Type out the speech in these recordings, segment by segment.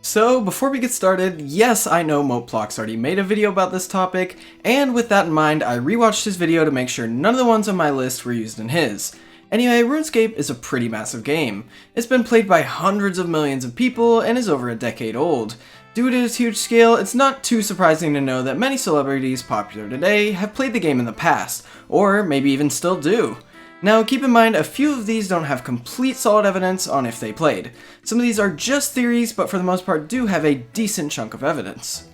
So, before we get started, yes, I know Moplox already made a video about this topic, and with that in mind, I rewatched his video to make sure none of the ones on my list were used in his. Anyway, RuneScape is a pretty massive game. It's been played by hundreds of millions of people and is over a decade old. Due to its huge scale, it's not too surprising to know that many celebrities popular today have played the game in the past, or maybe even still do. Now, keep in mind, a few of these don't have complete solid evidence on if they played. Some of these are just theories, but for the most part do have a decent chunk of evidence.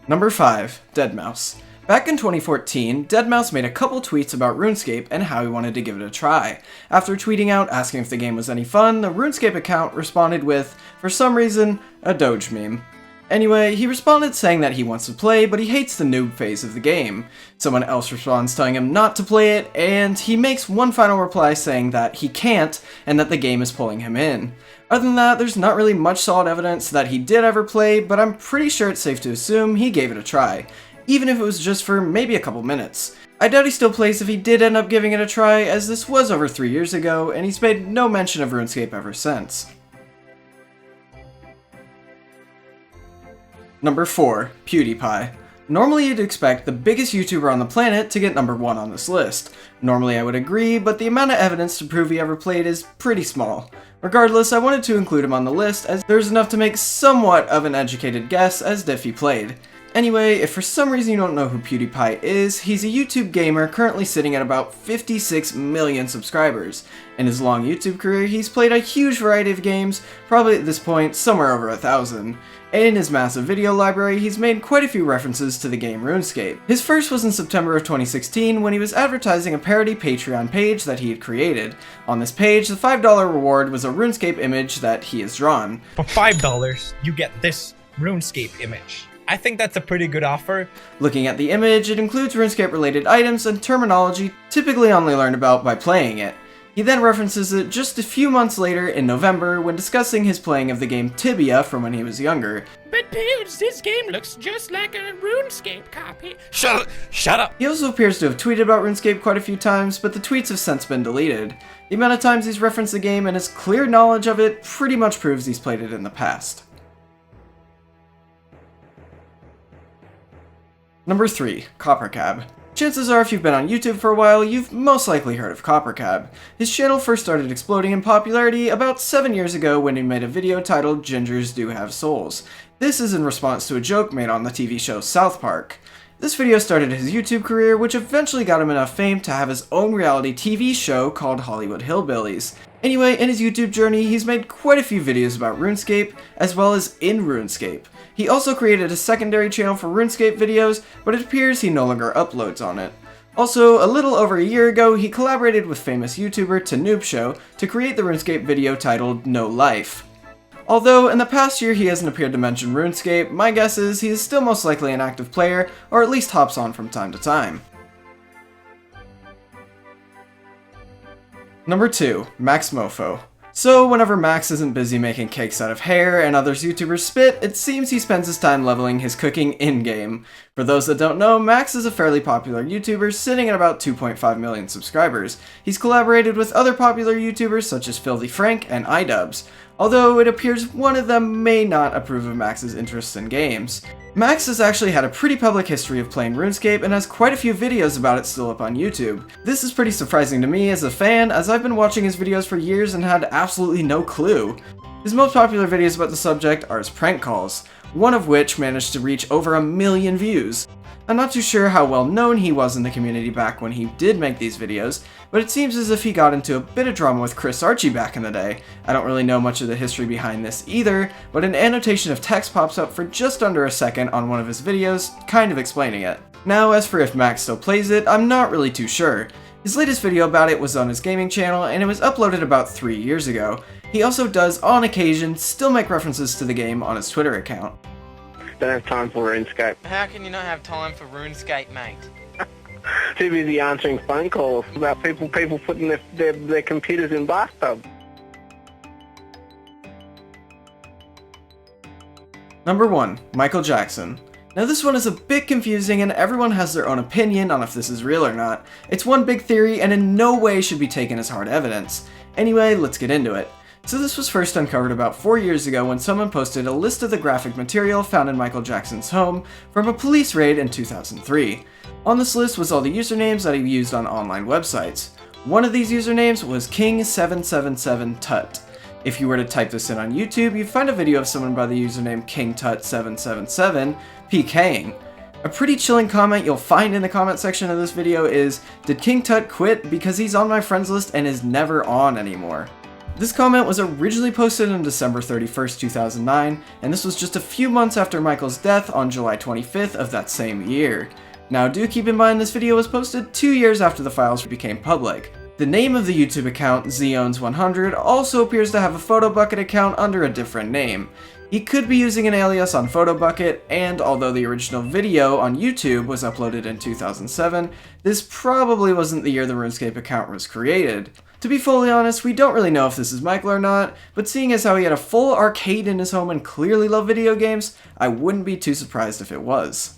Number 5. Deadmau. Back in 2014, Deadmau made a couple tweets about RuneScape and how he wanted to give it a try. After tweeting out asking if the game was any fun, the RuneScape account responded with, for some reason, a Doge meme. Anyway, he responded saying that he wants to play, but he hates the noob phase of the game. Someone else responds telling him not to play it, and he makes one final reply saying that he can't, and that the game is pulling him in. Other than that, there's not really much solid evidence that he did ever play, but I'm pretty sure it's safe to assume he gave it a try, even if it was just for maybe a couple minutes. I doubt he still plays if he did end up giving it a try, as this was over 3 years ago, and he's made no mention of RuneScape ever since. Number 4. PewDiePie. Normally you'd expect the biggest YouTuber on the planet to get number 1 on this list. Normally I would agree, but the amount of evidence to prove he ever played is pretty small. Regardless, I wanted to include him on the list as there's enough to make somewhat of an educated guess as to if he played. Anyway, if for some reason you don't know who PewDiePie is, he's a YouTube gamer currently sitting at about 56 million subscribers. In his long YouTube career, he's played a huge variety of games, probably at this point somewhere over 1,000. In his massive video library, he's made quite a few references to the game RuneScape. His first was in September of 2016 when he was advertising a parody Patreon page that he had created. On this page, the $5 reward was a RuneScape image that he has drawn. For $5, you get this RuneScape image. I think that's a pretty good offer. Looking at the image, it includes RuneScape related items and terminology typically only learned about by playing it. He then references it just a few months later in November when discussing his playing of the game Tibia from when he was younger. But Pewds, this game looks just like a RuneScape copy. Shut up! He also appears to have tweeted about RuneScape quite a few times, but the tweets have since been deleted. The amount of times he's referenced the game and his clear knowledge of it pretty much proves he's played it in the past. Number 3. Coppercab. Chances are if you've been on YouTube for a while, you've most likely heard of Coppercab. His channel first started exploding in popularity about 7 years ago when he made a video titled Gingers Do Have Souls. This is in response to a joke made on the TV show South Park. This video started his YouTube career, which eventually got him enough fame to have his own reality TV show called Hollywood Hillbillies. Anyway, in his YouTube journey, he's made quite a few videos about RuneScape, as well as in RuneScape. He also created a secondary channel for RuneScape videos, but it appears he no longer uploads on it. Also, a little over a year ago, he collaborated with famous YouTuber TNoobShow to create the RuneScape video titled No Life. Although, in the past year he hasn't appeared to mention RuneScape, my guess is he is still most likely an active player, or at least hops on from time to time. Number 2. Max Mofo. So, whenever Max isn't busy making cakes out of hair and others YouTubers spit, it seems he spends his time leveling his cooking in-game. For those that don't know, Max is a fairly popular YouTuber sitting at about 2.5 million subscribers. He's collaborated with other popular YouTubers such as Filthy Frank and iDubbbz, although it appears one of them may not approve of Max's interests in games. Max has actually had a pretty public history of playing RuneScape and has quite a few videos about it still up on YouTube. This is pretty surprising to me as a fan, as I've been watching his videos for years and had absolutely no clue. His most popular videos about the subject are his prank calls, one of which managed to reach over 1 million views. I'm not too sure how well known he was in the community back when he did make these videos, but it seems as if he got into a bit of drama with Chris Archie back in the day. I don't really know much of the history behind this either, but an annotation of text pops up for just under a second on one of his videos, kind of explaining it. Now, as for if Max still plays it, I'm not really too sure. His latest video about it was on his gaming channel, and it was uploaded about 3 years ago. He also does, on occasion, still make references to the game on his Twitter account. Don't have time for RuneScape. How can you not have time for RuneScape, mate? Too busy answering phone calls about people putting their computers in bathtubs. Number 1. Michael Jackson. Now this one is a bit confusing and everyone has their own opinion on if this is real or not. It's one big theory and in no way should be taken as hard evidence. Anyway, let's get into it. So this was first uncovered about 4 years ago when someone posted a list of the graphic material found in Michael Jackson's home from a police raid in 2003. On this list was all the usernames that he used on online websites. One of these usernames was King777Tut. If you were to type this in on YouTube, you'd find a video of someone by the username KingTut777 PKing. A pretty chilling comment you'll find in the comment section of this video is, "Did King Tut quit? Because he's on my friends list and is never on anymore." This comment was originally posted on December 31st, 2009, and this was just a few months after Michael's death on July 25th of that same year. Now do keep in mind this video was posted 2 years after the files became public. The name of the YouTube account, Zeones100, also appears to have a PhotoBucket account under a different name. He could be using an alias on PhotoBucket, and although the original video on YouTube was uploaded in 2007, this probably wasn't the year the RuneScape account was created. To be fully honest, we don't really know if this is Michael or not, but seeing as how he had a full arcade in his home and clearly loved video games, I wouldn't be too surprised if it was.